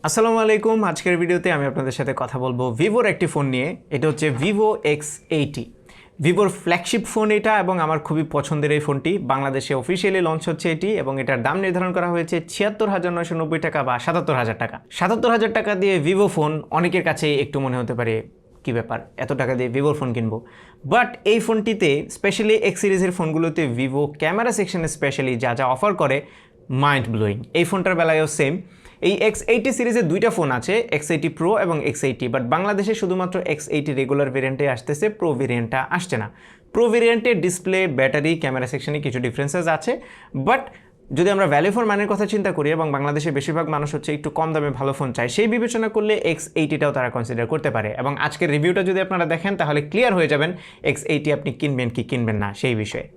আসসালামু আলাইকুম। আজকের ভিডিওতে আমি আপনাদের সাথে কথা বলবো ভিভোর একটি ফোন নিয়ে। এটা হচ্ছে Vivo X80, ভিভোর ফ্ল্যাগশিপ ফোন এটা, এবং আমার খুবই পছন্দের এই ফোনটি। বাংলাদেশে অফিসিয়ালি লঞ্চ হচ্ছে এটি, এবং এটার দাম নির্ধারণ করা হয়েছে ৭৬,৯৯০ টাকা বা ৭৭,০০০ টাকা। ৭৭,০০০ টাকা দিয়ে ভিভো ফোন অনেকের কাছে একটু মনে হতে পারে কি ব্যাপার, এত টাকা দিয়ে ভিভোর ফোন কিনবো। বাট এই ফোনটিতে স্পেশালি এক্স সিরিজের ফোনগুলোতে ভিভো ক্যামেরা সেকশনে স্পেশালি যা যা অফার করে মাইন্ড ব্লোয়িং। এই ফোনটার বেলায়ও সেম। এই X80 সিরিজের দুইটা ফোন আছে, X80 Pro এবং X80, বাট বাংলাদেশে শুধুমাত্র X80 রেগুলার ভেরিয়েন্টে আসতেছে, প্রো ভেরিয়েন্টটা আসছে না। প্রো ভেরিয়েন্টের ডিসপ্লে, ব্যাটারি, ক্যামেরা সেকশনে কিছু ডিফারেন্সেস আছে, বাট যদি আমরা ভ্যালু ফর মানের কথা চিন্তা করি এবং বাংলাদেশে বেশিরভাগ মানুষ হচ্ছে একটু কম দামে ভালো ফোন চায়, সেই বিবেচনা করলে X80টাও তারা কনসিডার করতে পারে। এবং আজকের রিভিউটা যদি আপনারা দেখেন তাহলে ক্লিয়ার হয়ে যাবেন X80 আপনি কিনবেন কি কিনবেন না সেই বিষয়ে।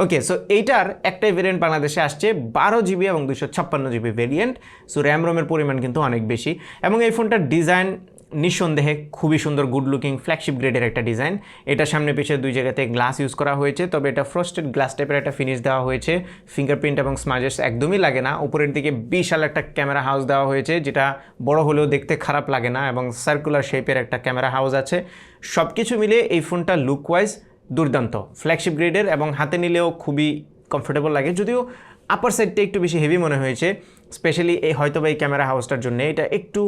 ওকে, সো এইটার একটাই ভেরিয়েন্ট বাংলাদেশে আসছে, 12GB এবং 256GB ভেরিয়েন্ট। সো র্যাম রোমের পরিমাণ কিন্তু অনেক বেশি, এবং এই ফোনটার ডিজাইন নিঃসন্দেহে খুবই সুন্দর, গুড লুকিং, ফ্ল্যাগশিপ গ্রেডের একটা ডিজাইন। এটা সামনে পিছিয়ে দুই জায়গাতে গ্লাস ইউজ করা হয়েছে, তবে এটা ফ্রস্টেড গ্লাস টাইপের একটা ফিনিশ দেওয়া হয়েছে। ফিঙ্গারপ্রিন্ট এবং স্মাজেস একদমই লাগে না। উপরের দিকে বিশাল একটা ক্যামেরা হাউস দেওয়া হয়েছে, যেটা বড় হলেও দেখতে খারাপ লাগে না, এবং সার্কুলার শেপের একটা ক্যামেরা হাউস আছে। সব কিছু মিলে এই ফোনটা লুক ওয়াইজ দুর্দান্ত, ফ্ল্যাগশিপ গ্রেডের, এবং হাতে নিলেও খুবই কমফোর্টেবল লাগে। যদিও আপার সাইডটা একটু বেশি হেভি মনে হয়েছে, স্পেশালি এই হয়তো বা এই ক্যামেরা হাউসটার জন্য এটা একটু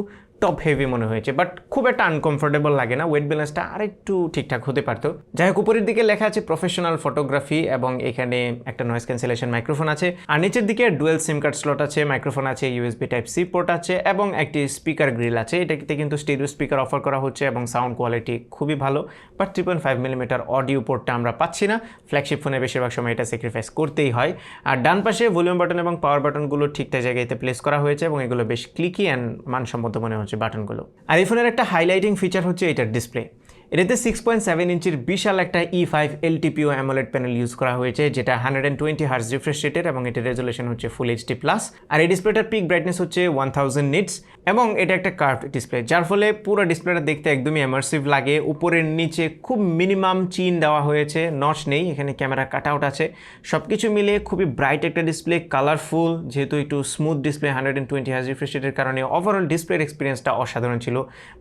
টপ হেভি মনে হয়েছে, বাট খুব একটা আনকমফোর্টেবল লাগে না। ওয়েট ব্যালেন্সটা আরেকটু ঠিকঠাক হতে পারতো। যাই হোক, উপরের দিকে লেখা আছে প্রফেশনাল ফটোগ্রাফি, এবং এখানে একটা নয়েজ ক্যান্সেলেশন মাইক্রোফোন আছে। আর নিচের দিকে ডুয়েল সিম কার্ড স্লট আছে, মাইক্রোফোন আছে, USB Type-C পোর্ট আছে, এবং একটি স্পিকার গ্রিল আছে। এটাতে কিন্তু স্টেরিও স্পিকার অফার করা হচ্ছে, এবং সাউন্ড কোয়ালিটি খুবই ভালো। বাট 3.5mm অডিও পোর্টটা আমরা পাচ্ছি না। ফ্ল্যাগশিপ ফোনে বেশিরভাগ সময় এটা স্যাক্রিফাইস করতেই হয়। আর ডান পাশে ভলিউম বাটন এবং পাওয়ার বাটনগুলো ঠিকঠাক জায়গাতে প্লেস করা হয়েছে, এবং এগুলো বেশ ক্লিকি অ্যান্ড মানসম্মত মনে হচ্ছে বাটনগুলো। আর এই ফোনের একটা হাইলাইটিং ফিচার হচ্ছে এটার ডিসপ্লে। এটাতে 6.7 ইঞ্চির বিশাল একটা E5 LTPO AMOLED panel use করা হয়েছে, যেটা 120 Hz রিফ্রেশ রেটের, এবং এটার রেজুলেশন হচ্ছে ফুল HD+। আর এই ডিসপ্লেটার পিক ব্রাইটনেস হচ্ছে 1000 নিটস, এবং এটা একটা কার্ভড ডিসপ্লে, যার ফলে পুরো ডিসপ্লেটা দেখতে একদমই ইমার্সিভ লাগে। উপরের নিচে খুব মিনিমাম চিন দেওয়া হয়েছে, নচ নেই, এখানে ক্যামেরা কাট আউট আছে। সব কিছু মিলে খুবই ব্রাইট একটা ডিসপ্লে, কালারফুল, যেহেতু একটু স্মুথ ডিসপ্লে 120 Hz রিফ্রেশ রেটের কারণে ওভারঅল ডিসপ্লের এক্সপিরিয়েন্সটা অসাধারণ ছিল।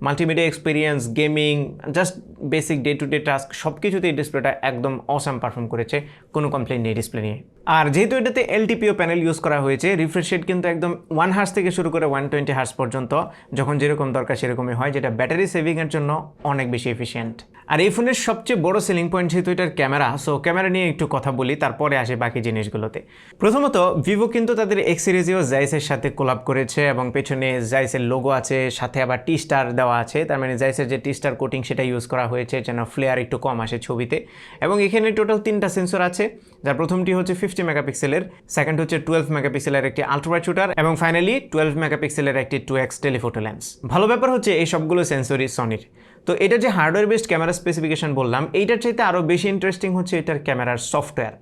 Multimedia experience, gaming, just basic day to day task সব কিছুতেই ডিসপ্লেটা একদম অসাম পারফর্ম করেছে, কোনো কমপ্লেন নেই ডিসপ্লে নিয়ে। আর যেহেতু এটাতে LTPO প্যানেল ইউজ করা হয়েছে, রিফ্রেশ রেট কিন্তু একদম 1 Hz থেকে শুরু করে 120 Hz পর্যন্ত, যখন যেরকম দরকার সেরকমই হয়, যেটা ব্যাটারি সেভিংয়ের জন্য অনেক বেশি এফিশিয়েন্ট। আর এই ফোনের সবচেয়ে বড় সেলিং পয়েন্ট যেহেতু এটার ক্যামেরা, সো ক্যামেরা নিয়ে একটু কথা বলি, তারপরে আসে বাকি জিনিসগুলোতে। প্রথমত, ভিভো কিন্তু তাদের এক্স সিরিজেও জাইসের সাথে কোলাব করেছে, এবং পেছনে জাইসের লোগো আছে, সাথে আবার টি স্টার দেওয়া আছে। তার মানে জাইসের যে টি স্টার কোটিং সেটা ইউজ করা হয়েছে যেন ফ্লেয়ার একটু কম আসে ছবিতে। এবং এখানে টোটাল 3টা সেন্সর আছে, যার প্রথমটি হচ্ছে 50 মেগাপিক্সেলের, সেকেন্ড হচ্ছে 12 মেগাপিক্সেলের একটি আলট্রাওয়াইড শুটার, এবং ফাইনালি 12 মেগাপিক্সেলের একটি 2x টেলিফোটো লেন্স। ভালো ব্যাপার হচ্ছে এই সবগুলো সেন্সরই সনির। তো এটা যে হার্ডওয়্যার বেসড ক্যামেরা স্পেসিফিকেশন বললাম, এইটার চাইতে আরও বেশি ইন্টারেস্টিং হচ্ছে এটার ক্যামেরার সফটওয়্যার।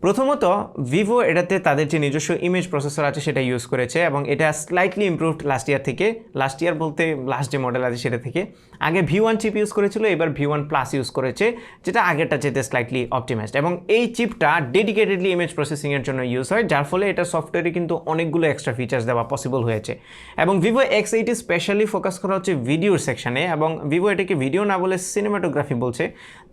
প্রথমত, ভিভো এটাতে তাদের যে নিজস্ব ইমেজ প্রসেসর আছে সেটা ইউজ করেছে, এবং এটা স্লাইটলি ইমপ্রুভড লাস্ট ইয়ার থেকে। লাস্ট ইয়ার বলতে লাস্ট যে মডেল আছে সেটা থেকে। আগে V1 চিপ ইউজ করেছিল, এবার V1 প্লাস ইউজ করেছে, যেটা আগেরটা চাইতে স্লাইটলি অপটিমাইজড, এবং এই চিপটা ডেডিকেটেডলি ইমেজ প্রসেসিংয়ের জন্য ইউজ হয়, যার ফলে এটা সফটওয়্যারে কিন্তু অনেকগুলো এক্সট্রা ফিচার্স দেওয়া পসিবল হয়েছে। এবং ভিভো X80 স্পেশালি ফোকাস করা হচ্ছে ভিডিওর সেকশনে, এবং ভিভো এটাকে ভিডিও না বলে সিনেমাটোগ্রাফি বলছে।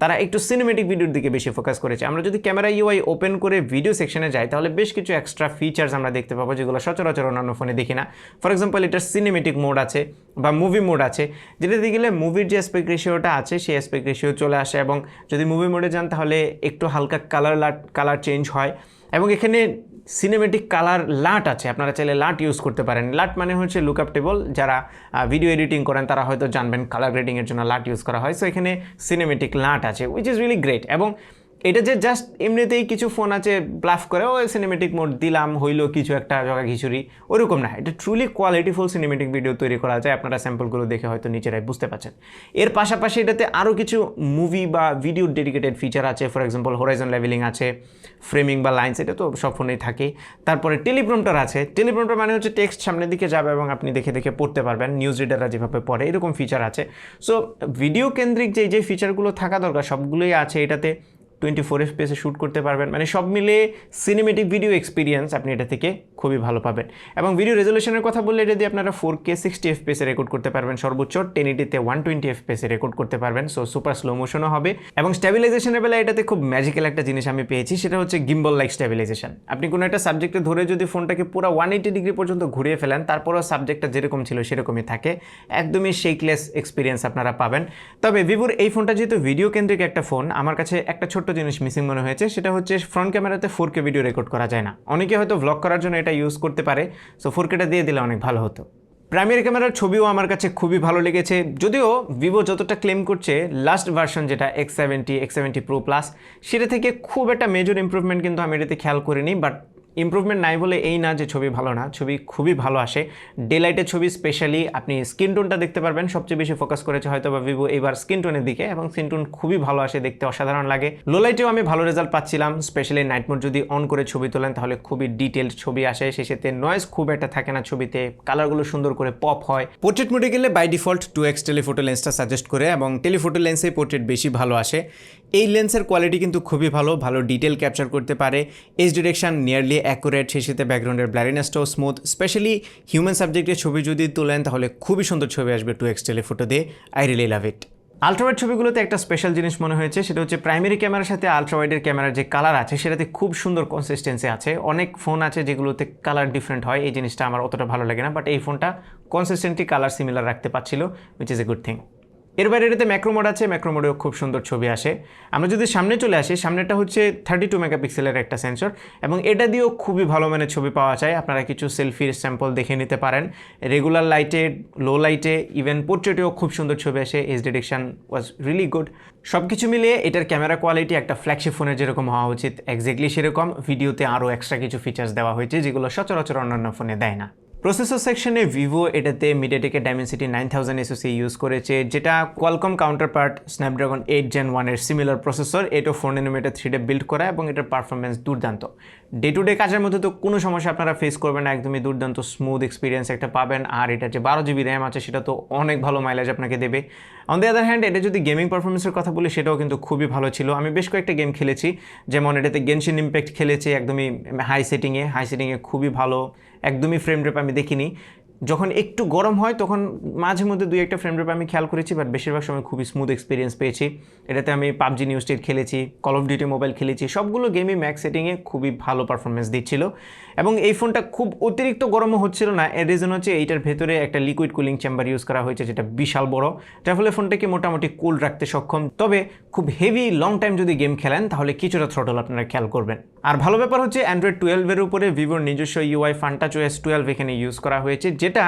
তারা একটু সিনেমেটিক ভিডিওর দিকে বেশি ফোকাস করেছে। আমরা যদি ক্যামেরা UI ওপেন করে ভিডিও সেকশনে যাই তাহলে বেশ কিছু এক্সট্রা ফিচার্স আমরা দেখতে পাবো, যেগুলো সচরাচর অন্যান্য ফোনে দেখি না। ফর এক্সাম্পল, এটার সিনেমেটিক মোড আছে বা মুভি মোড আছে, যেটাতে গেলে মুভির যে অ্যাসপেক্ট রেশিওটা আছে সেই অ্যাসপেক্ট রেশিও চলে আসে, এবং যদি মুভি মোডে যান তাহলে একটু হালকা কালার চেঞ্জ হয়। এবং এখানে সিনেমেটিক কালার লাট আছে, আপনারা চাইলে লাট ইউজ করতে পারেন। লাট মানে হচ্ছে লুকআপ টেবল, যারা ভিডিও এডিটিং করেন তারা হয়তো জানবেন কালার গ্রেডিংয়ের জন্য লাট ইউজ করা হয়। সো এখানে সিনেমেটিক লাট আছে, উইচ ইজ রিয়েলি গ্রেট। এবং এটা যে জাস্ট এমনিতেই কিছু ফোন আছে ব্লাফ করে ওই সিনেমেটিক মোড দিলাম হইলো কিছু একটা জগা খিচুড়ি, ওরকম না। এটা ট্রুলি কোয়ালিটিফুল সিনেমেটিক ভিডিও তৈরি করা যায়, আপনারা স্যাম্পলগুলো দেখে হয়তো নিজেরাই বুঝতে পারছেন। এর পাশাপাশি এটাতে আরও কিছু মুভি বা ভিডিও ডেডিকেটেড ফিচার আছে। ফর এক্সাম্পল, হরাইজন লেভেলিং আছে, ফ্রেমিং বা লাইন্স, এটা তো সব ফোনেই থাকে। তারপরে টেলিপ্রম্পটার আছে। টেলিপ্রম্পটার মানে হচ্ছে টেক্সট সামনের দিকে যাবে এবং আপনি দেখে দেখে পড়তে পারবেন, নিউজ রিডাররা যেভাবে পড়ে এরকম ফিচার আছে। সো ভিডিও কেন্দ্রিক যে ফিচারগুলো থাকা দরকার সবগুলোই আছে এটাতে। 24 FPS শ্যুট করতে পারবেন, মানে সব মিলে সিনেমেটিক ভিডিও এক্সপিরিয়েন্স আপনি এটা থেকে খুবই ভালো পাবেন। এবং ভিডিও রেজলিউশনের কথা বললে এটা দিয়ে আপনারা 4K 60 FPS রেকর্ড করতে পারবেন, সর্বোচ্চ 1080-তে 120 FPS রেকর্ড করতে পারবেন, সো সুপার স্লো মোশনও হবে। এবং স্ট্যাবিলাইজেশনের বেলা এটাতে খুব ম্যাজিক্যাল একটা জিনিস আমি পেয়েছি, সেটা হচ্ছে গিম্বল লাইক স্ট্যাবিলাইজেশন। আপনি কোনো একটা সাবজেক্টে ধরে যদি ফোনটাকে পুরো 180 ডিগ্রি পর্যন্ত ঘুরিয়ে ফেলেন, তারপরও সাবজেক্টটা যেরকম ছিল সেরকমই থাকে, একদমই শেকলেস এক্সপিরিয়েন্স আপনারা পাবেন। তবে ভিভোর এই ফোনটা যেহেতু ভিডিও কেন্দ্রিক একটা ফোন, আমার কাছে একটা ছোট্ট জিনিস মিসিং মনে হয়েছে, সেটা হচ্ছে ফ্রন্ট ক্যামেরাতে 4K ভিডিও রেকর্ড করা যায় না। অনেকে হয়তো ভ্লগ করার জন্য এটা ইউজ করতে পারে, সো 4Kটা দিয়ে দিলে অনেক ভালো হতো। প্রাইমারি ক্যামেরার ছবিও আমার কাছে খুবই ভালো লেগেছে, যদিও ভিভো যতটা ক্লেম করছে লাস্ট ভার্সন যেটা X70 Pro Plus সেটা থেকে খুব একটা মেজর ইমপ্রুভমেন্ট কিন্তু আমি এটাতে খেয়াল করিনি। বাট ইমপ্রুভমেন্ট নাই বলে এই না যে ছবি ভালো না, ছবি খুবই ভালো আসে। ডে লাইটের ছবি স্পেশালি আপনি স্কিন টোনটা দেখতে পারবেন, সবচেয়ে বেশি ফোকাস করেছে হয়তো বা ভিভো এবার স্কিন টোনের দিকে, এবং স্কিন টোন খুবই ভালো আসে, দেখতে অসাধারণ লাগে। লো লাইটেও আমি ভালো রেজাল্ট পাচ্ছিলাম, স্পেশালি নাইট মোড যদি অন করে ছবি তোলেন তাহলে খুবই ডিটেলড ছবি আসে, সেই সাথে নয়েজ খুব একটা থাকে না ছবিতে, কালারগুলো সুন্দর করে পপ হয়। পোর্ট্রেট মোডে গেলে বাই ডিফল্ট 2x টেলিফোটো লেন্সটা সাজেস্ট করে, এবং টেলিফোটো লেন্সে পোর্ট্রেট বেশি ভালো আসে। এই লেন্সের কোয়ালিটি কিন্তু খুবই ভালো, ভালো ডিটেল ক্যাপচার করতে পারে, এজ ডিরেকশন নিয়ারলি অ্যাকুরেট, সেই সাথে ব্যাকগ্রাউন্ডের ব্লারিনেসটাও স্মুথ। স্পেশালি হিউম্যান সাবজেক্টের ছবি যদি তোলেন তাহলে খুবই সুন্দর ছবি আসবে 2x টেলিফোটো দিয়ে। I really love it. Ultrawide ছবিগুলোতে একটা স্পেশাল জিনিস মনে হয়েছে, সেটা হচ্ছে প্রাইমারি ক্যামেরার সাথে আলট্রাওয়াইডের ক্যামেরার যে কালার আছে সেটাতে খুব সুন্দর কনসিস্টেন্সি আছে। অনেক ফোন আছে যেগুলোতে কালার ডিফারেন্ট হয়, এই জিনিসটা আমার অতটা ভালো লাগে না, বাট এই ফোনটা কনসিস্টেন্টলি কালার সিমিলার রাখতে পারছিল, which is a good thing. এর বাইরে এটাতে ম্যাক্রো মোড আছে, ম্যাক্রো মোডেও খুব সুন্দর ছবি আসে। আমরা যদি সামনে চলে আসি, সামনেটা হচ্ছে 32 মেগাপিক্সেলের একটা সেন্সর, এবং এটা দিয়েও খুবই ভালো মানের ছবি পাওয়া যায়। আপনারা কিছু সেলফির স্যাম্পল দেখে নিতে পারেন, রেগুলার লাইটে, লো লাইটে, ইভেন পোর্ট্রেটেও খুব সুন্দর ছবি আসে। Edge direction was really good. সব কিছু মিলিয়ে এটার ক্যামেরা কোয়ালিটি একটা ফ্ল্যাগশিপ ফোনের যেরকম হওয়া উচিত এক্স্যাক্টলি সেরকম। ভিডিওতে আরও এক্সট্রা কিছু ফিচার্স দেওয়া হয়েছে যেগুলো সচরাচর অন্যান্য ফোনে দেয় না। প্রসেসর সেকশনে ভিভো এটাতে মিডিয়াটেকের ডাইমেনসিটি 9000 SoC ইউজ করেছে, যেটা কোয়ালকম কাউন্টারপার্ট স্ন্যাপড্রাগন 8 Gen 1 এর সিমিলার প্রসেসর। এটা 4 nanometer 3D বিল্ড করা, এবং এটার পারফরমেন্স দুর্দান্ত। ডে টু ডে কাজের মধ্যে তো কোনো সমস্যা আপনারা ফেস করবেন না, একদমই দুর্দান্ত স্মুথ এক্সপিরিয়েন্স একটা পাবেন। আর এটা যে 12GB র্যাম আছে সেটা তো অনেক ভালো মাইলেজ আপনাকে দেবে। অন দ্য আদার হ্যান্ড, এটা যদি গেমিং পারফরমেন্সের কথা বলি সেটাও কিন্তু খুবই ভালো ছিল। আমি বেশ কয়েকটা গেম খেলেছি, যেমন এটাতে গেনশিন ইম্প্যাক্ট খেলেছি একদমই হাই সেটিংয়ে খুবই ভালো, একদমই ফ্রেম ড্রপ আমি দেখিনি। যখন একটু গরম হয় তখন মাঝে মধ্যে 2-1টা ফ্রেম ড্রপ আমি খেয়াল করেছি, বাট বেশিরভাগ সময় খুবই স্মুথ এক্সপিরিয়েন্স পেয়েছি। এটাতে আমি পাবজি নিউ স্টেট খেলেছি, কল অফ ডিউটি মোবাইল খেলেছি, সবগুলো গেমই ম্যাক্স সেটিংয়ে খুবই ভালো পারফরমেন্স দিচ্ছিল। এবং এই ফোনটা খুব অতিরিক্ত গরমও হচ্ছিল না, এর রিজন হচ্ছে এইটার ভেতরে একটা লিকুইড কুলিং চেম্বার ইউজ করা হয়েছে, যেটা বিশাল বড়, যার ফলে ফোনটাকে মোটামুটি কুল রাখতে সক্ষম। তবে খুব হেভি লং টাইম যদি গেম খেলেন তাহলে কিছুটা থ্রটল আপনারা খেয়াল করবেন। আর ভালো ব্যাপার হচ্ছে অ্যান্ড্রয়েড 12-এর উপরে ভিভোর নিজস্ব UI ফান্টাচOS 12 এখানে ইউজ করা হয়েছে, যেটা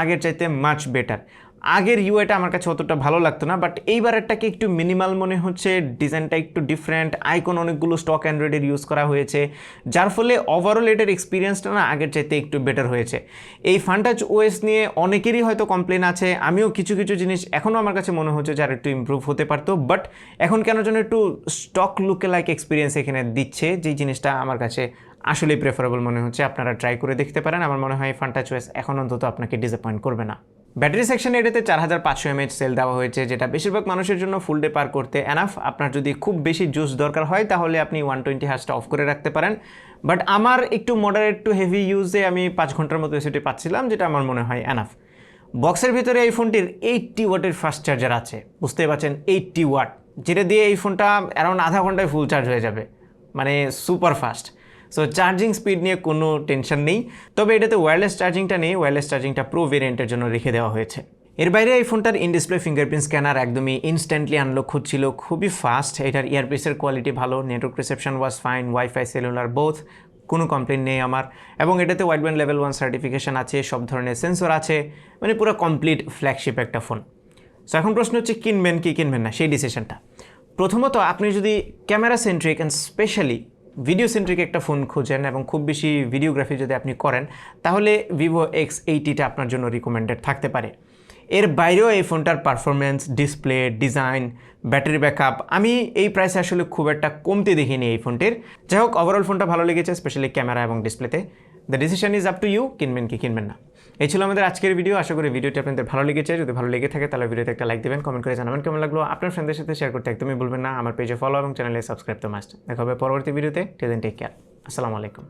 আগের চাইতে মাচ বেটার। আগের ইউআইটা আমার কাছে অতটা ভালো লাগতো না, বাট এইবারেরটাকে একটু মিনিমাল মনে হচ্ছে, ডিজাইনটা একটু ডিফারেন্ট, আইকন অনেকগুলো স্টক অ্যান্ড্রয়েডের ইউজ করা হয়েছে, যার ফলে ওভারঅল এটার এক্সপিরিয়েন্সটা না আগের চাইতে একটু বেটার হয়েছে। এই ফান্টাচOS নিয়ে অনেকেরই হয়তো কমপ্লেন আছে, আমিও কিছু জিনিস এখনও আমার কাছে মনে হচ্ছে যার একটু ইমপ্রুভ হতে পারতো, বাট এখন কেন যেন একটু স্টক লুকে লাইক এক্সপিরিয়েন্স এখানে দিচ্ছে, যেই জিনিসটা আমার কাছে আসলেই প্রেফারেবল মনে হচ্ছে। আপনারা ট্রাই করে দেখতে পারেন, আমার মনে হয় ফান্টাচOS এখন অন্তত আপনাকে ডিসঅ্যাপয়েন্ট করবে না। ব্যাটারি সেকশনে এটাতে 4500 mAh সেল দেওয়া হয়েছে, যেটা বেশিরভাগ মানুষের জন্য ফুল ডে পার করতে এনাফ। আপনার যদি খুব বেশি জুস দরকার হয় তাহলে আপনি 120 হার্জটা অফ করে রাখতে পারেন, বাট আমার একটু মডারেট টু হেভি ইউজে আমি 5 ঘন্টার মতো এসিটি পাচ্ছিলাম, যেটা আমার মনে হয় এনাফ। বক্সের ভিতরে এই ফোনটির 80 ওয়াটের ফাস্ট চার্জার আছে, বুঝতেই পারছেন 80 ওয়াট, যেটা দিয়ে এই ফোনটা অ্যারাউন্ড আধা ঘন্টায় ফুল চার্জ হয়ে যাবে, মানে super fast. So charging speed নিয়ে কোনো টেনশন নেই। তবে এটাতে ওয়্যারলেস চার্জিংটা নেই, ওয়্যারলেস চার্জিংটা প্রো ভেরিয়েন্টের জন্য রেখে দেওয়া হয়েছে। এর বাইরে এই ফোনটার ইন ডিসপ্লে ফিঙ্গারপ্রিন্ট স্ক্যানার একদমই ইনস্ট্যান্টলি আনলক হচ্ছিল, খুবই ফাস্ট। এটার ইয়ারপিসের কোয়ালিটি ভালো, network reception was fine, wifi cellular both, কোনো কমপ্লেন নেই আমার। এবং এটাতে ওয়াইড ব্যান্ড লেভেল 1 সার্টিফিকেশন আছে, সব ধরনের সেন্সর আছে, মানে পুরো কমপ্লিট ফ্ল্যাগশিপ একটা ফোন। সো এখন প্রশ্ন হচ্ছে কিনবেন কি কিনবেন না, সেই ডিসিশনটা। প্রথমত আপনি যদি camera centric and specially video centric একটা ফোন খোঁজেন এবং খুব বেশি ভিডিওগ্রাফি যদি আপনি করেন, তাহলে Vivo X80টা আপনার জন্য রিকমেন্ডেড থাকতে পারে। এর বাইরেও এই ফোনটার performance, display, design, battery backup আমি এই প্রাইসে আসলে খুব একটা কমতে দেখিনি এই ফোনটির। যাই হোক, ওভারঅল ফোনটা ভালো লেগেছে, স্পেশালি ক্যামেরা এবং ডিসপ্লেতে। The decision is up to you, কিনবেন কি কিনবেন না। এই ছিল আমাদের আজকের ভিডিও। আশা করি ভিডিওটি আপনাদের ভালো লেগেছে। যদি ভালো লেগে থাকে তাহলে ভিডিওতে একটা লাইক দেবেন, কমেন্ট করে জানাবেন কেমন লাগলো। আপনার ফ্রেন্ডদের সাথে শেয়ার করতে একদমই ভুলবেন না। আমার পেজে ফলো এবং চ্যানেলে সাবস্ক্রাইব তো মাস্ট। দেখা হবে পরবর্তী ভিডিওতে। Till then take care. আসসালামু আলাইকুম।